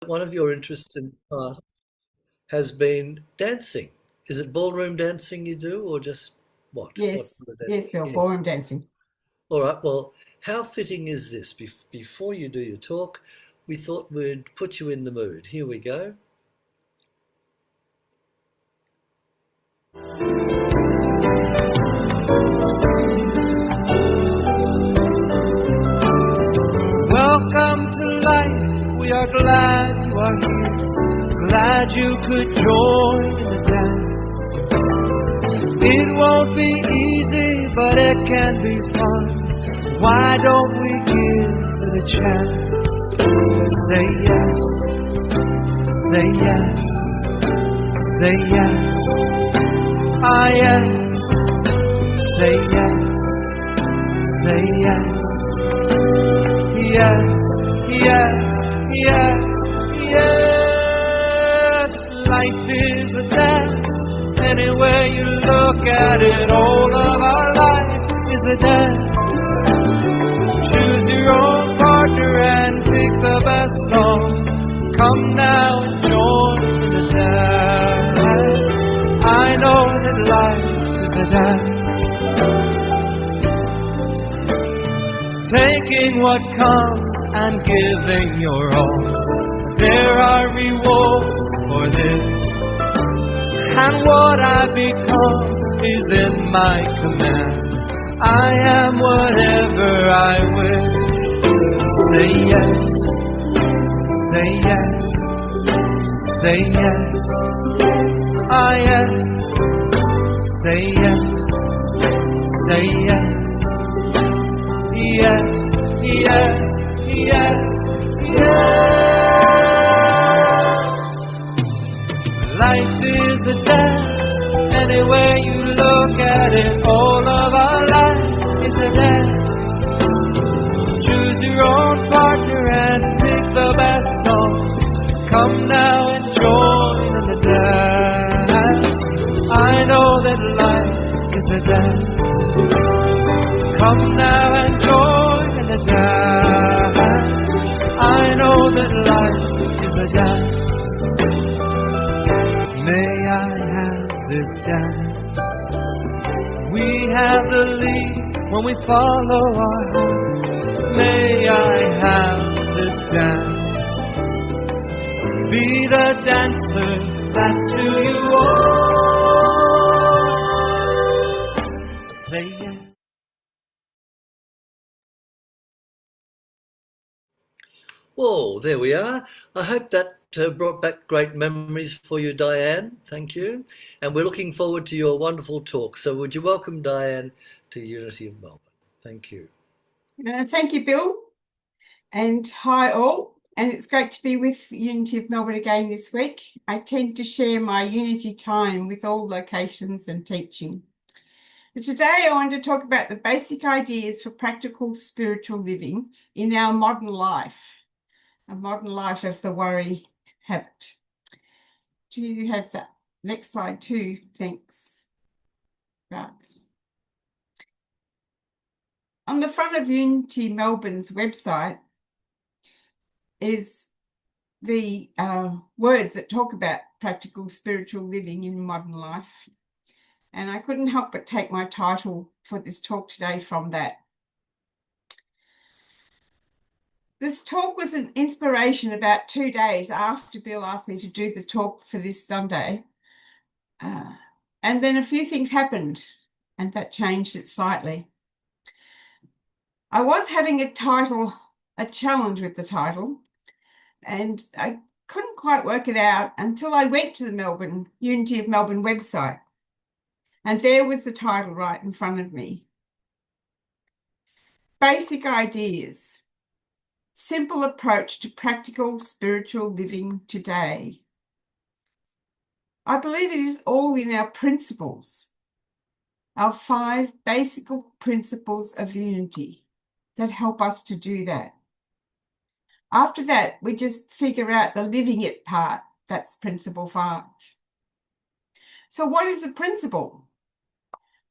one of your interests in the past has been dancing. Is it ballroom dancing you do, or just what? What Yes, sort of yes, dancing? Bill, Yes. ballroom dancing. All right. Well, how fitting is this? Before you do your talk, we thought we'd put you in the mood. Here we go. Welcome to life, we are glad you are here. Glad you could join in the dance. It won't be easy, but it can be fun. Why don't we give it a chance? Say yes, say yes, say yes. Ah yes, say yes, say yes. Yes, yes, yes, yes. Life is a dance. Anywhere you look at it, all of our life is a dance. Choose your own partner and pick the best song. Come now and join the dance. I know that life is a dance. Taking what comes and giving your all. There are rewards for this. And what I become is in my command. I am whatever I wish. Say yes, say yes, say yes. Ah yes, say yes, say yes. Yes, yes, yes, yes. Life is a dance. Anywhere you look at it, all of our life is a dance. Choose your own partner and pick the best song. Come now and join in the dance. I know that life is a dance. Come now and join in the dance. I know that life is a dance. May I have this dance? We have the lead when we follow our heart. May I have this dance? Be the dancer, that's who you are. Say yes. Whoa, there we are. I hope that brought back great memories for you, Diane. Thank you. And we're looking forward to your wonderful talk. So would you welcome Diane to Unity of Melbourne? Thank you. Thank you, Bill. And hi all. And it's great to be with Unity of Melbourne again this week. I tend to share my Unity time with all locations and teaching. But today I want to talk about the basic ideas for practical spiritual living in our modern life. A modern life of the worry habit. Do you have that? Next slide too, thanks. Right. On the front of Unity Melbourne's website is the words that talk about practical spiritual living in modern life. And I couldn't help but take my title for this talk today from that. This talk was an inspiration about 2 days after Bill asked me to do the talk for this Sunday. And then a few things happened and that changed it slightly. I was having a challenge with the title, and I couldn't quite work it out until I went to the Unity of Melbourne website. And there was the title right in front of me. Basic ideas. Simple approach to practical spiritual living today. I believe it is all in our principles, our 5 basic principles of unity that help us to do that. After that, we just figure out the living it part. That's principle 5. So what is a principle?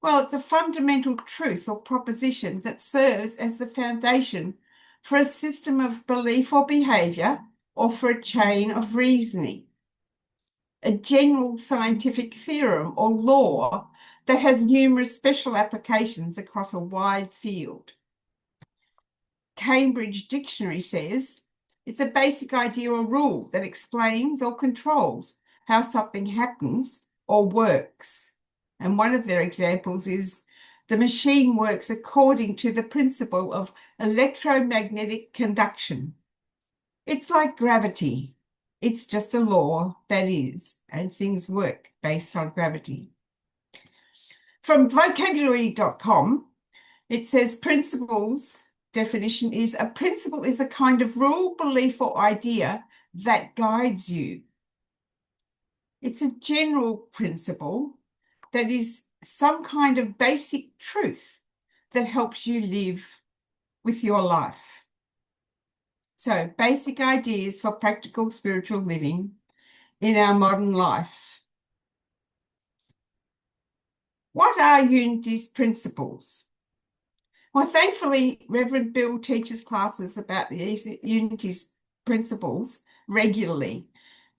Well, it's a fundamental truth or proposition that serves as the foundation for a system of belief or behaviour or for a chain of reasoning, a general scientific theorem or law that has numerous special applications across a wide field. Cambridge Dictionary says it's a basic idea or rule that explains or controls how something happens or works. And one of their examples is the machine works according to the principle of electromagnetic conduction. It's like gravity. It's just a law that is, and things work based on gravity. From vocabulary.com, it says principles definition is a principle is a kind of rule, belief, or idea that guides you. It's a general principle that is some kind of basic truth that helps you live with your life. So, basic ideas for practical spiritual living in our modern life. What are Unity's principles? Well, thankfully, Reverend Bill teaches classes about the Unity's principles regularly.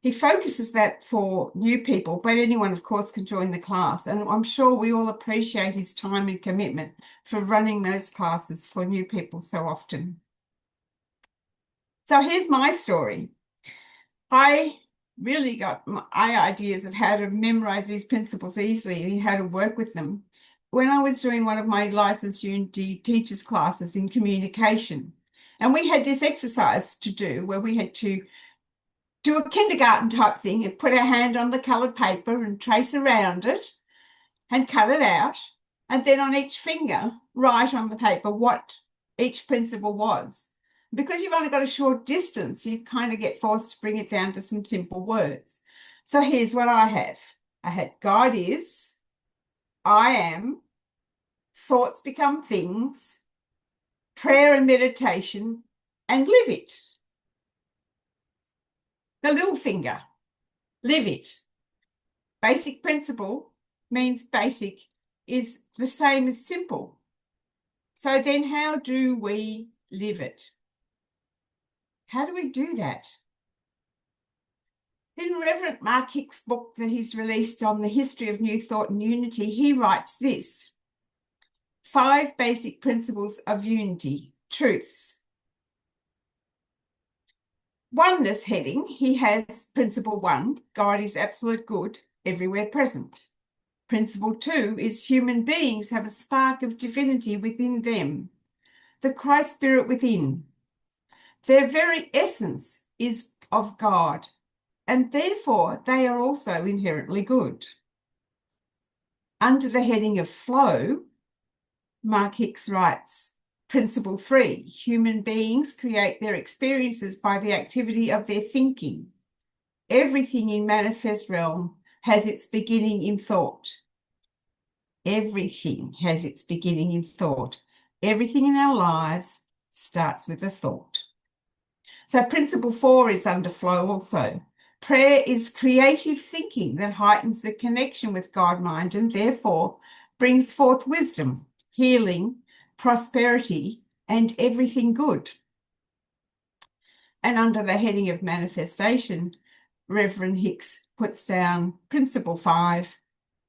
He focuses that for new people, but anyone, of course, can join the class. And I'm sure we all appreciate his time and commitment for running those classes for new people so often. So here's my story. I really got my ideas of how to memorize these principles easily and how to work with them when I was doing one of my licensed Unity teachers classes in communication. And we had this exercise to do where we had to do a kindergarten type thing and put our hand on the coloured paper and trace around it and cut it out. And then on each finger, write on the paper what each principle was. Because you've only got a short distance, you kind of get forced to bring it down to some simple words. So here's what I have. I had God is, I am, thoughts become things, prayer and meditation, and live it. The little finger, live it. Basic principle means basic is the same as simple. So then how do we live it? How do we do that? In Reverend Mark Hicks' book that he's released on the history of New Thought and Unity, he writes this: 5 basic principles of unity, truths. Oneness heading, he has principle 1, God is absolute good, everywhere present. Principle 2 is human beings have a spark of divinity within them, the Christ spirit within. Their very essence is of God, and therefore they are also inherently good. Under the heading of flow, Mark Hicks writes, Principle 3, human beings create their experiences by the activity of their thinking. Everything in manifest realm has its beginning in thought. Everything has its beginning in thought. Everything in our lives starts with a thought. So principle 4 is under flow also. Prayer is creative thinking that heightens the connection with God mind and therefore brings forth wisdom, healing, prosperity, and everything good. And under the heading of manifestation, Reverend Hicks puts down principle 5,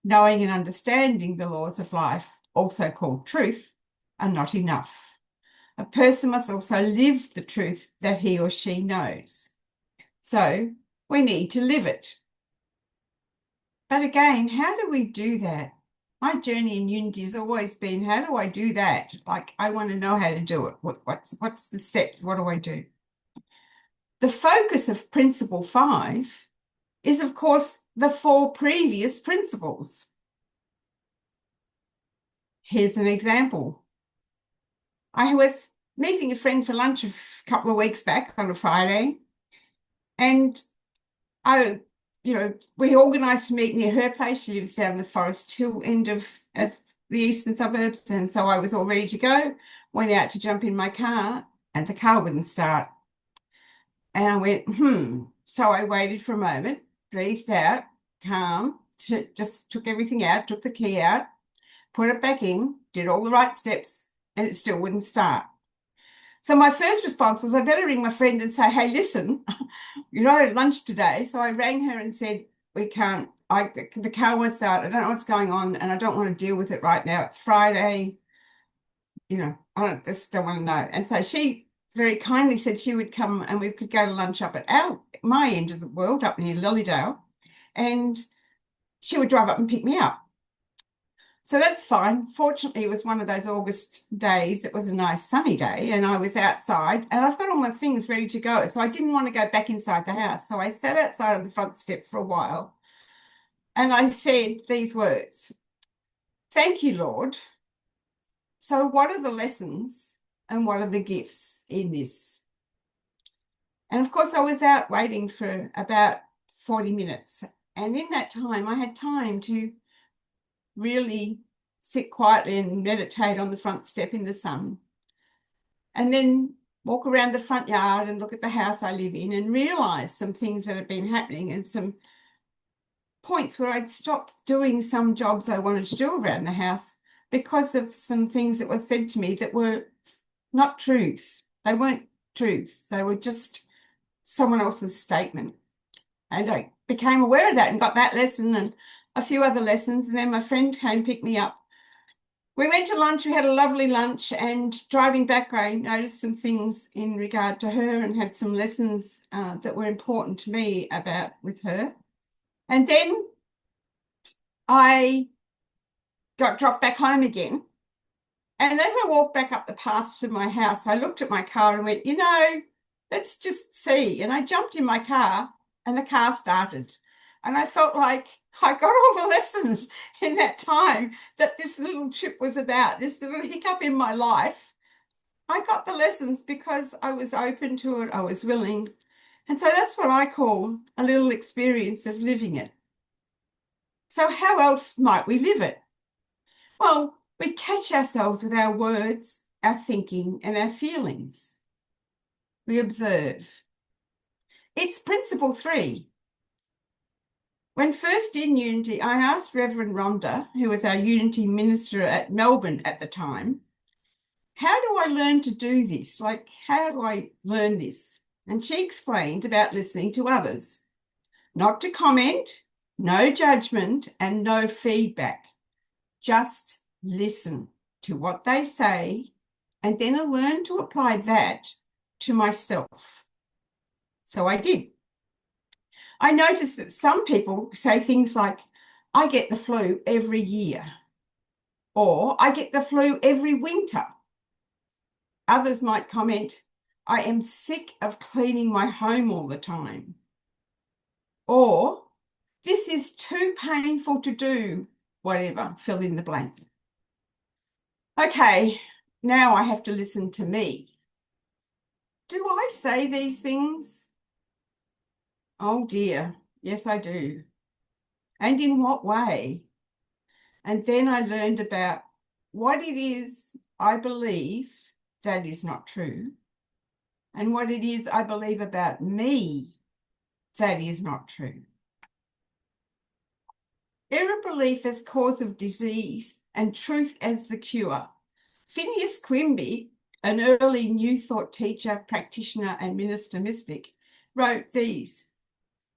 knowing and understanding the laws of life, also called truth, are not enough. A person must also live the truth that he or she knows. So we need to live it. But again, how do we do that? My journey in unity has always been, how do I do that? Like, I want to know how to do it. What's the steps? What do I do? The focus of principle 5 is, of course, the 4 previous principles. Here's an example. I was meeting a friend for lunch a couple of weeks back on a Friday, and we organised to meet near her place. She lives down the Forest Hill end of the eastern suburbs, and so I was all ready to go. Went out to jump in my car, and the car wouldn't start. And I went, So I waited for a moment, breathed out, calm, just took everything out, took the key out, put it back in, did all the right steps, and it still wouldn't start. So my first response was, I better ring my friend and say, hey, listen, lunch today. So I rang her and said, we can't, the car won't start. I don't know what's going on and I don't want to deal with it right now. It's Friday. Just don't want to know. And so she very kindly said she would come and we could go to lunch up at my end of the world, up near Lilydale, and she would drive up and pick me up. So that's fine. Fortunately, it was one of those August days. It was a nice sunny day and I was outside and I've got all my things ready to go. So I didn't want to go back inside the house. So I sat outside on the front step for a while and I said these words, thank you, Lord. So what are the lessons and what are the gifts in this? And of course, I was out waiting for about 40 minutes. And in that time, I had time to really sit quietly and meditate on the front step in the sun. And then walk around the front yard and look at the house I live in and realize some things that have been happening and some points where I'd stopped doing some jobs I wanted to do around the house because of some things that were said to me that were not truths. They weren't truths. They were just someone else's statement. And I became aware of that and got that lesson and a few other lessons. And then my friend came pick me up. We went to lunch. We had a lovely lunch, and driving back, I noticed some things in regard to her and had some lessons that were important to me with her. And then I got dropped back home again. And as I walked back up the path to my house, I looked at my car and went, let's just see. And I jumped in my car and the car started. And I felt like I got all the lessons in that time that this little trip was about, this little hiccup in my life. I got the lessons because I was open to it, I was willing. And so that's what I call a little experience of living it. So how else might we live it? Well, we catch ourselves with our words, our thinking, and our feelings. We observe. It's principle 3. When first in Unity, I asked Reverend Rhonda, who was our Unity minister at Melbourne at the time, how do I learn to do this? Like, how do I learn this? And she explained about listening to others. Not to comment, no judgment, and no feedback. Just listen to what they say, and then I learned to apply that to myself. So I did. I noticed that some people say things like, I get the flu every year, or I get the flu every winter. Others might comment, I am sick of cleaning my home all the time. Or, this is too painful to do, whatever, fill in the blank. Okay, now I have to listen to me. Do I say these things? Oh dear, yes I do. And in what way? And then I learned about what it is I believe that is not true, and what it is I believe about me that is not true. Error belief as cause of disease and truth as the cure. Phineas Quimby, an early New Thought teacher, practitioner, and minister mystic, wrote these.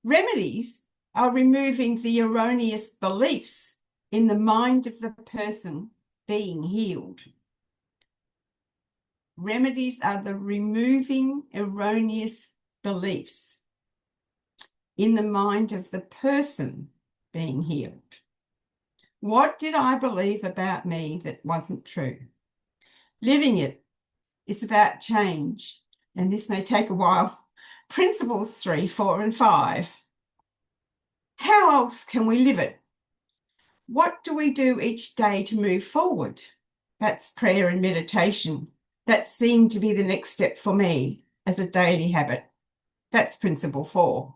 Remedies are removing the erroneous beliefs in the mind of the person being healed. Remedies are the removing erroneous beliefs in the mind of the person being healed. What did I believe about me that wasn't true? Living it is about change, and this may take a while. Principles 3, 4, and 5. How else can we live it? What do we do each day to move forward? That's prayer and meditation. That seemed to be the next step for me as a daily habit. That's principle 4.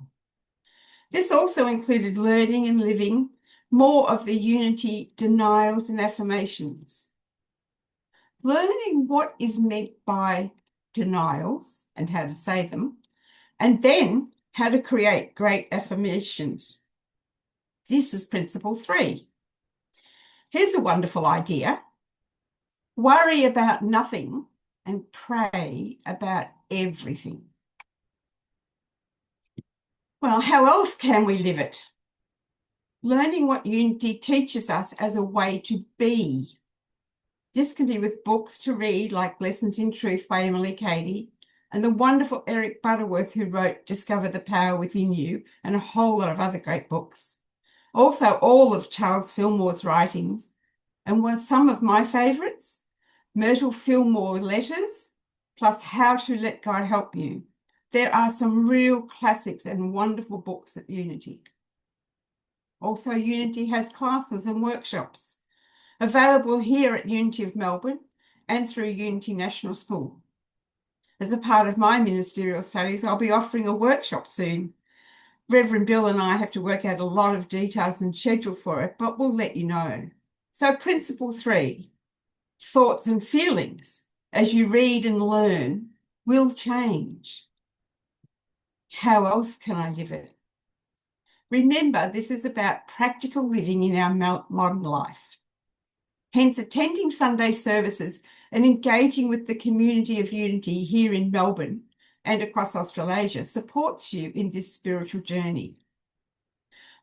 This also included learning and living more of the Unity denials and affirmations. Learning what is meant by denials and how to say them, and then how to create great affirmations. This is principle 3. Here's a wonderful idea. Worry about nothing and pray about everything. Well, how else can we live it? Learning what unity teaches us as a way to be. This can be with books to read like Lessons in Truth by Emily Cady and the wonderful Eric Butterworth who wrote Discover the Power Within You and a whole lot of other great books. Also all of Charles Fillmore's writings and were some of my favourites, Myrtle Fillmore Letters plus How to Let God Help You. There are some real classics and wonderful books at Unity. Also, Unity has classes and workshops available here at Unity of Melbourne and through Unity National School. As a part of my ministerial studies, I'll be offering a workshop soon. Reverend Bill and I have to work out a lot of details and schedule for it, but we'll let you know. So principle 3, thoughts and feelings as you read and learn will change. How else can I live it? Remember, this is about practical living in our modern life. Hence, attending Sunday services and engaging with the community of Unity here in Melbourne and across Australasia supports you in this spiritual journey.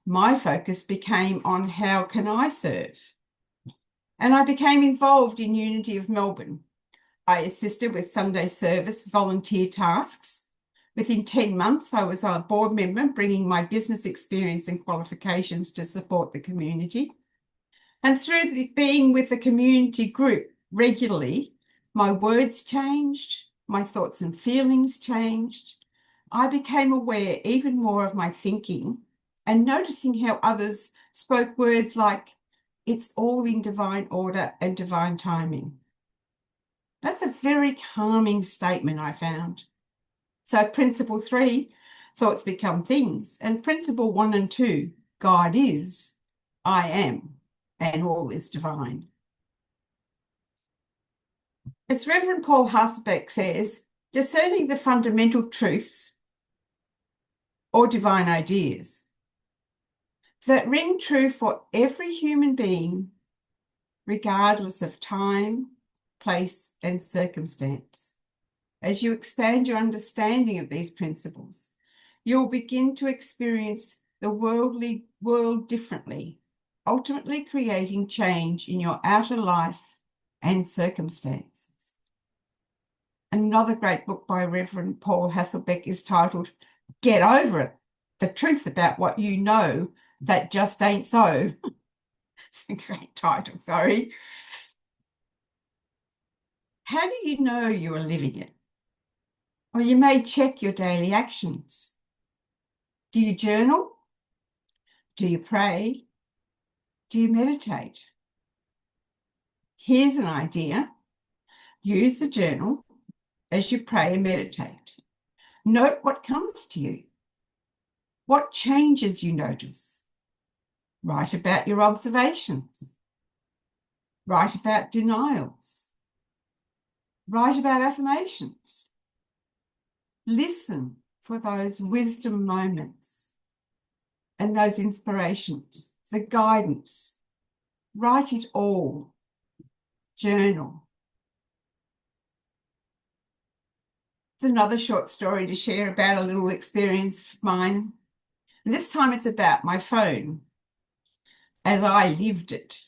My focus became on how can I serve? And I became involved in Unity of Melbourne. I assisted with Sunday service volunteer tasks. Within 10 months, I was a board member, bringing my business experience and qualifications to support the community. And through being with the community group regularly, my words changed, my thoughts and feelings changed. I became aware even more of my thinking and noticing how others spoke words like, it's all in divine order and divine timing. That's a very calming statement, I found. So principle 3, thoughts become things. And principle 1 and 2, God is, I am, and all is divine. As Reverend Paul Hasbeck says, discerning the fundamental truths or divine ideas that ring true for every human being, regardless of time, place, and circumstance. As you expand your understanding of these principles, you'll begin to experience the world differently, ultimately creating change in your outer life and circumstances. Another great book by Reverend Paul Hasselbeck is titled Get Over It, The Truth About What You Know That Just Ain't So. It's a great title, sorry. How do you know you are living it? Well, you may check your daily actions. Do you journal? Do you pray? Do you meditate? Here's an idea. Use the journal as you pray and meditate. Note what comes to you. What changes you notice. Write about your observations. Write about denials. Write about affirmations. Listen for those wisdom moments and those inspirations, the guidance. Write it all. Journal. It's another short story to share about a little experience of mine. And this time it's about my phone, as I lived it.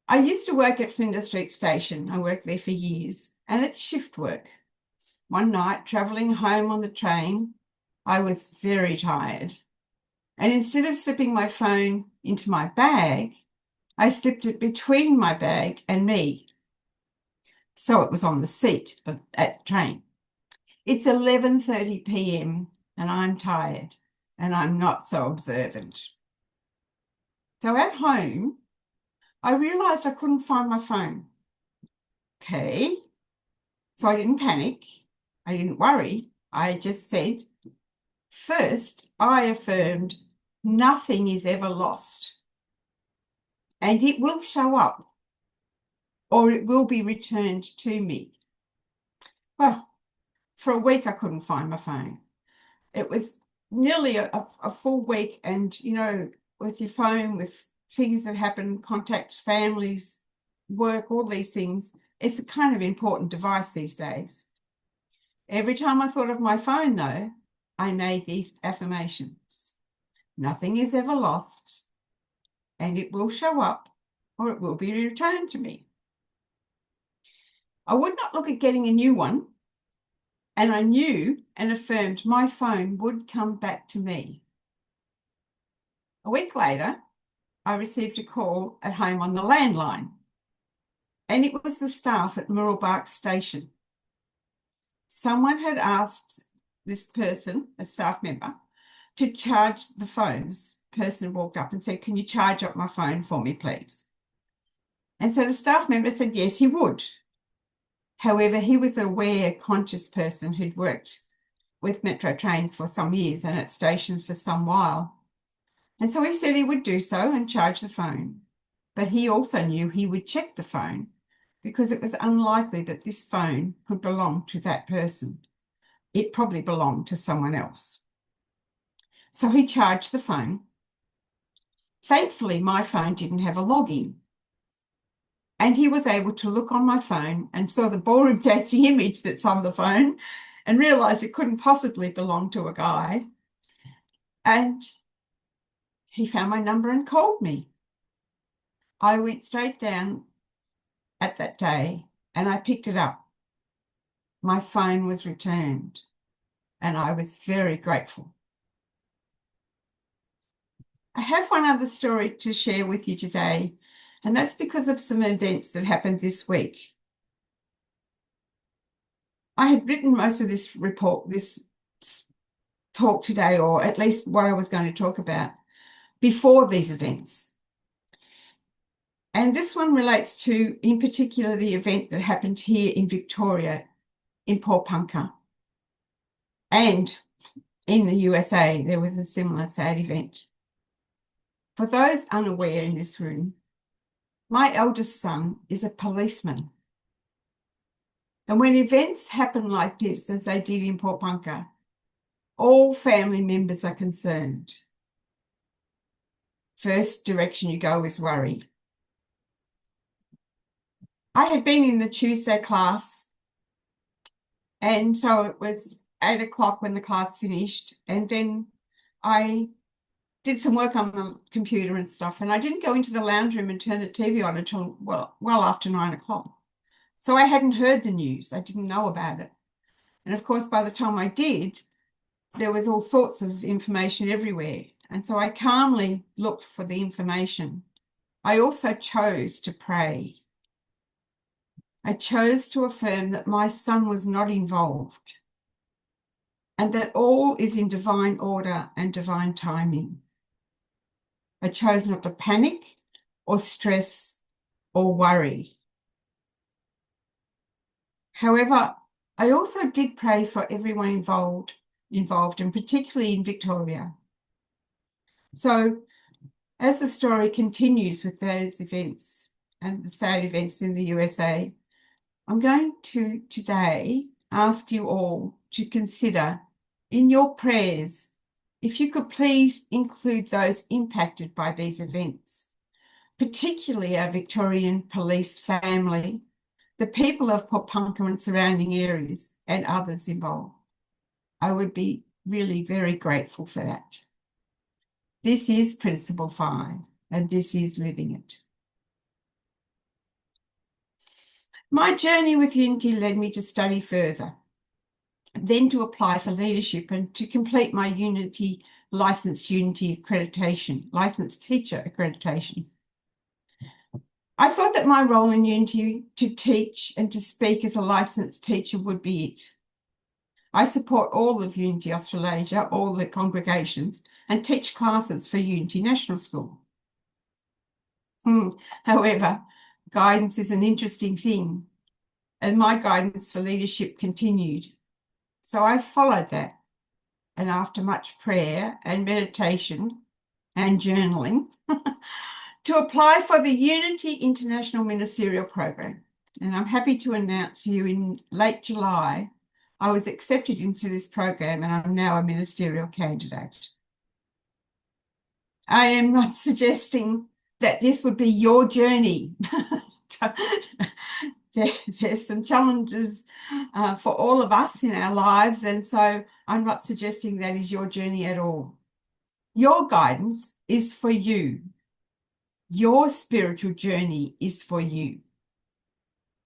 I used to work at Flinders Street Station. I worked there for years, and it's shift work. One night, travelling home on the train, I was very tired. And instead of slipping my phone into my bag, I slipped it between my bag and me. So it was on the seat at the train. It's 11:30 p.m. and I'm tired and I'm not so observant. So at home, I realised I couldn't find my phone. Okay, so I didn't panic. I didn't worry. I just said, first, I affirmed nothing is ever lost and it will show up or it will be returned to me. Well, for a week, I couldn't find my phone. It was nearly a full week. And, you know, with your phone, with things that happen, contacts, families, work, all these things, It's a kind of important device these days. Every time I thought of my phone, though, I made these affirmations. Nothing is ever lost, and it will show up, or it will be returned to me. I would not look at getting a new one, and I knew and affirmed my phone would come back to me. A week later, I received a call at home on the landline, and it was the staff at Murrelbark Station. Someone had asked this person, a staff member, to charge the phone. This person walked up and said, "Can you charge up my phone for me, please?" And so the staff member said, yes, he would. However, he was an aware, conscious person who'd worked with metro trains for some years and at stations for some while. And so he said he would do so and charge the phone. But he also knew he would check the phone because it was unlikely that this phone could belong to that person. It probably belonged to someone else. So he charged the phone. Thankfully, my phone didn't have a login. And he was able to look on my phone and saw the ballroom dancing image that's on the phone and realised it couldn't possibly belong to a guy. And he found my number and called me. I went straight down at that day and I picked it up. My phone was returned and I was very grateful. I have one other story to share with you today, and that's because of some events that happened this week. I had written most of this talk today, or at least what I was going to talk about, before these events. And this one relates to, in particular, the event that happened here in Victoria, in Pawnpukka. And in the USA, there was a similar sad event. For those unaware in this room, my eldest son is a policeman. And when events happen like this, as they did in Pawnpukka, all family members are concerned. First direction you go is worry. I had been in the Tuesday class, and so it was 8 o'clock when the class finished, and then I did some work on the computer and stuff, and I didn't go into the lounge room and turn the TV on until well after 9 o'clock. So I hadn't heard the news. I didn't know about it. And of course, by the time I did, there was all sorts of information everywhere. And so I calmly looked for the information. I also chose to pray. I chose to affirm that my son was not involved and that all is in divine order and divine timing. I chose not to panic or stress or worry. However, I also did pray for everyone involved, and particularly in Victoria. So as the story continues with those events and the sad events in the USA, I'm going to today ask you all to consider in your prayers, if you could please include those impacted by these events, particularly our Victorian police family, the people of Pawnpukka and surrounding areas, and others involved. I would be really very grateful for that. This is Principle 5, and this is living it. My journey with Unity led me to study further, then to apply for leadership and to complete my licensed teacher accreditation. I thought that my role in Unity to teach and to speak as a licensed teacher would be it. I support all of Unity Australasia, all the congregations, and teach classes for Unity National School. However, guidance is an interesting thing, and my guidance for leadership continued. So I followed that, and after much prayer and meditation and journaling, to apply for the Unity International Ministerial Program. And I'm happy to announce to you in late July, I was accepted into this program and I'm now a ministerial candidate. I am not suggesting that this would be your journey there's some challenges for all of us in our lives, and so I'm not suggesting that is your journey at all. Your guidance is for you. Your spiritual journey is for you.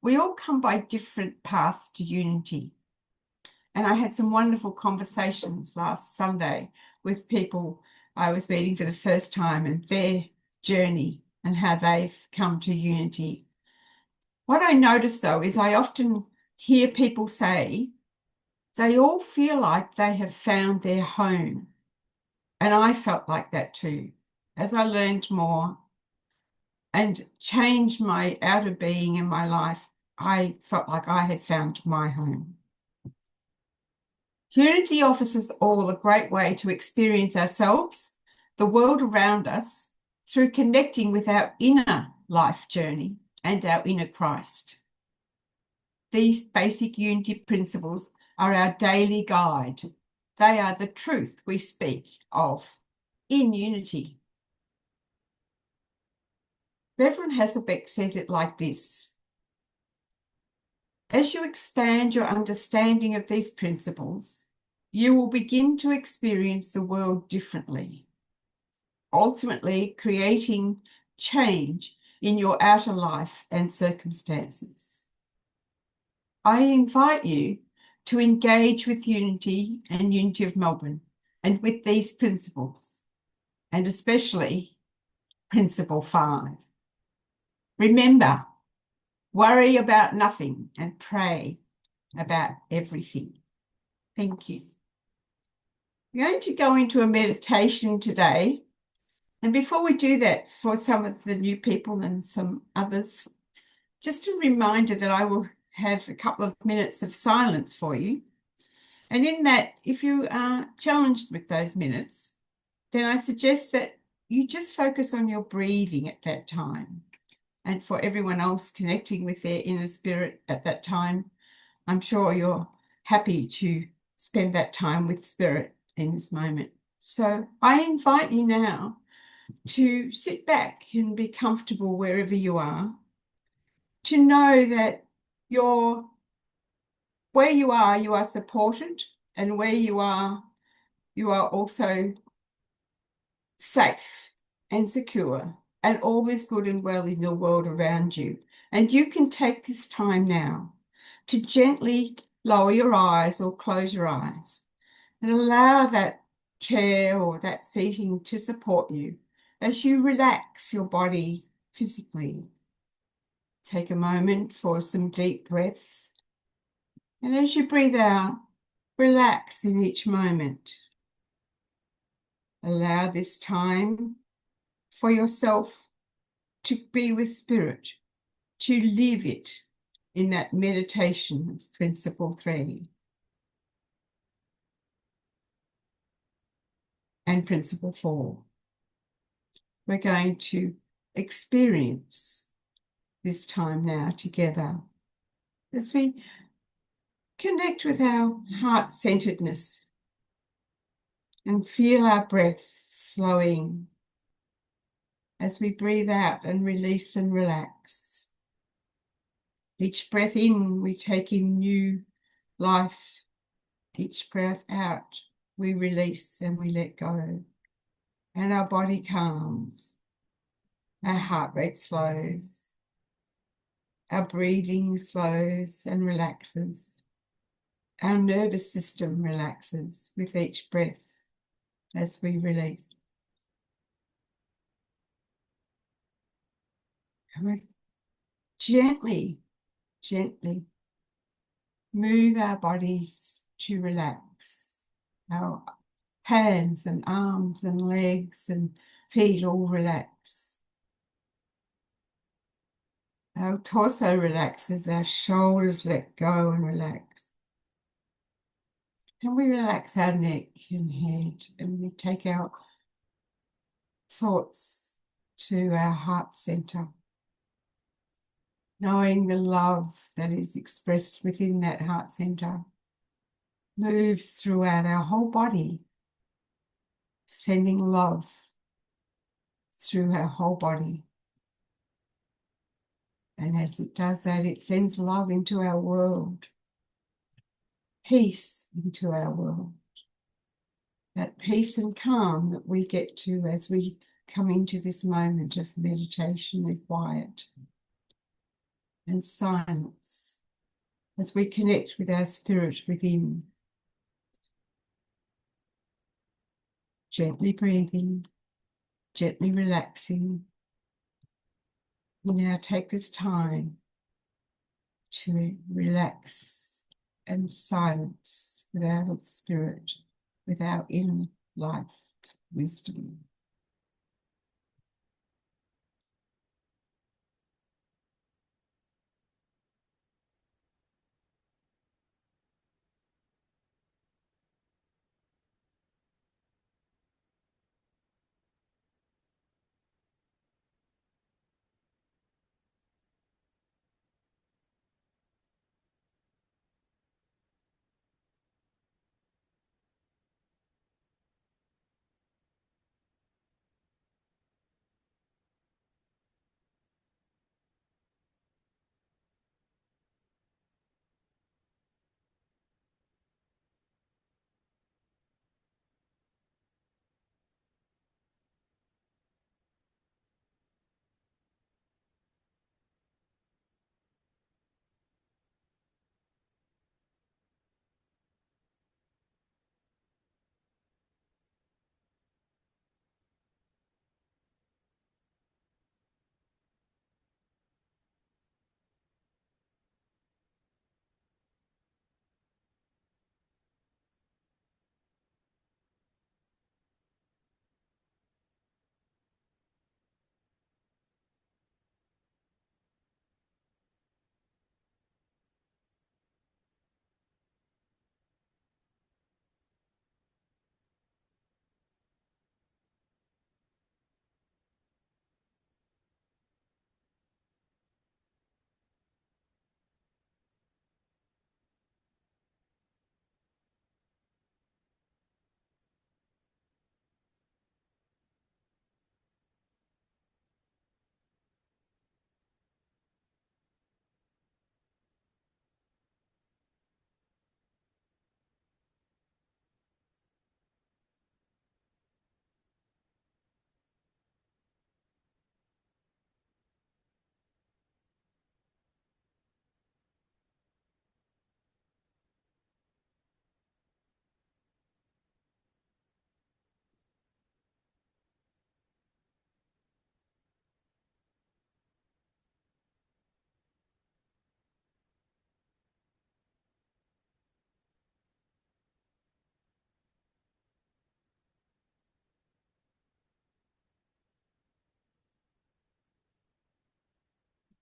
We all come by different paths to unity. And I had some wonderful conversations last Sunday with people I was meeting for the first time and their journey and how they've come to unity. What I notice, though, is I often hear people say they all feel like they have found their home. And I felt like that too. As I learned more and changed my outer being in my life, I felt like I had found my home. Unity offers us all a great way to experience ourselves, the world around us, through connecting with our inner life journey and our inner Christ. These basic unity principles are our daily guide. They are the truth we speak of in unity. Reverend Hasselbeck says it like this: as you expand your understanding of these principles, you will begin to experience the world differently, ultimately creating change in your outer life and circumstances. I invite you to engage with Unity and Unity of Melbourne and with these principles, and especially Principle 5. Remember, worry about nothing and pray about everything. Thank you. We're going to go into a meditation today. And before we do that, for some of the new people and some others, just a reminder that I will have a couple of minutes of silence for you. And in that, if you are challenged with those minutes, then I suggest that you just focus on your breathing at that time. And for everyone else connecting with their inner spirit at that time, I'm sure you're happy to spend that time with spirit in this moment. So I invite you now to sit back and be comfortable wherever you are, to know that where you are supported, and where you are also safe and secure, and all is good and well in the world around you. And you can take this time now to gently lower your eyes or close your eyes and allow that chair or that seating to support you as you relax your body physically. Take a moment for some deep breaths. And as you breathe out, relax in each moment. Allow this time for yourself to be with spirit, to live it in that meditation of Principle 3 and Principle 4. We're going to experience this time now together as we connect with our heart-centeredness and feel our breath slowing as we breathe out and release and relax. Each breath in, we take in new life. Each breath out, we release and we let go. And our body calms. Our heart rate slows. Our breathing slows and relaxes. Our nervous system relaxes with each breath as we release. And we gently move our bodies to relax. Our hands and arms and legs and feet all relax. Our torso relaxes, our shoulders let go and relax. And we relax our neck and head, and we take our thoughts to our heart center, knowing the love that is expressed within that heart center moves throughout our whole body, sending love through our whole body. And as it does that, it sends love into our world, peace into our world. That peace and calm that we get to as we come into this moment of meditation and quiet and silence, as we connect with our spirit within. Gently breathing, gently relaxing. We now take this time to relax and silence with our spirit, with our inner life, wisdom.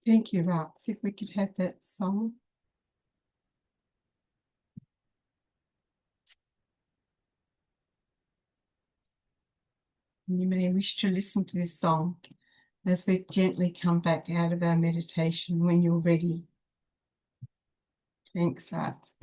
Thank you, Rox. If we could have that song. You may wish to listen to this song as we gently come back out of our meditation when you're ready. Thanks, Rox.